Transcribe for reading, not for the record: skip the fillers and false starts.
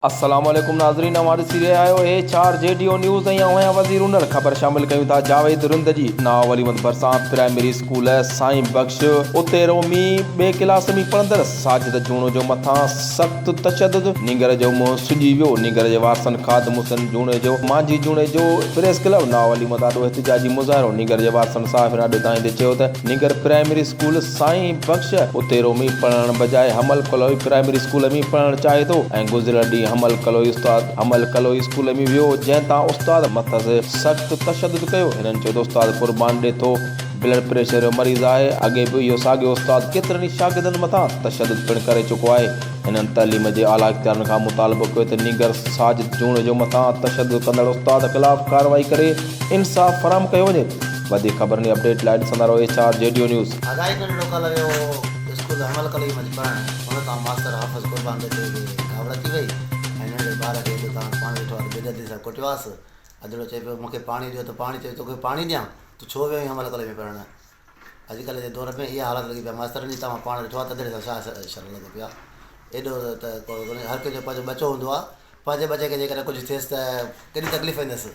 अस्सलाम वालेकुम नाज़रीन, हमारे सिरे आयो HRJDO न्यूज़ ऐं वज़ीर उनर ख़बर शामिल कयूं था। जावेद रिंदजी नाव वलीमत बरसात प्राइमरी स्कूल साईं बख्श उते रोमी ॿिए क्लास में पढ़ंदड़ साजिद जूणो जो मथां सख़्त तशद्दुद। निंगर जो मुंहुं सुॼी वियो। निंगर जे वारसनि खाद मुहसिन जूणे जो मांझी जूणे जो प्रेस क्लब नाव वलीमत ॾाढो एहतिजाजी मुज़ाहिरो। निंगर जे वारसनि साफ़ ॾाढो ताईं चयो त निंगर प्राइमरी स्कूल साईं बख्श उते रोमी पढ़ण बजाए हमल कलोई प्राइमरी स्कूल में पढ़णु चाहे थो ऐं गुज़िरियल ॾींहुं हमल कलोई स्कूल में वियो, जंहिं तां उस्ताद मथां सख़्त तशद्दुद कयो। हिननि चयो त उस्ताद क़ुर्बान ॾिए थो, ब्लड प्रेशर जो मरीज़ आहे। अॻे बि इहो साॻियो उस्ताद केतिरनि ई शागिर्दनि मथां तशद्दुद पिणु करे चुको आहे। हिननि तइलीम जे आला इख्तियारनि खां मुतालबो कयो त निगर साजिद जूणे जो मथां तशद्दुद कंदड़ उस्ताद ख़िलाफ़ कार्रवाई करे इंसाफ़ फराहम कयो वञे। वधीक ख़बरनि जी अपडेट लाइ ॾिसंदा रहो HRJDO न्यूज़। स्कूल हमल कलोई में पढ़ण हुन तां मास्तर हाफ़िज़ क़ुर्बान ॾिए घावड़ थी वई ऐं नंढे ॿार खे तव्हां पाणी ॾिठो आहे बेदर्दी सां कुटियोसि। अदिलो चए पियो मूंखे पाणी ॾियो त पाणी चए तोखे पाणी ॾियां, तूं छो वियो हमल कलोई में पढ़ण। अॼुकल्ह जे दौर में इहा हालत लॻी पिया मास्तरनि जी। तव्हां पाण ॾिठो आहे तॾहिं सां छा शर्म लॻो पिया। एॾो त हर कंहिंजो पंहिंजो बचो हूंदो आहे। पंहिंजे बचे खे जेकॾहिं कुझु थिएसि त केॾी तकलीफ़ ईंदसि।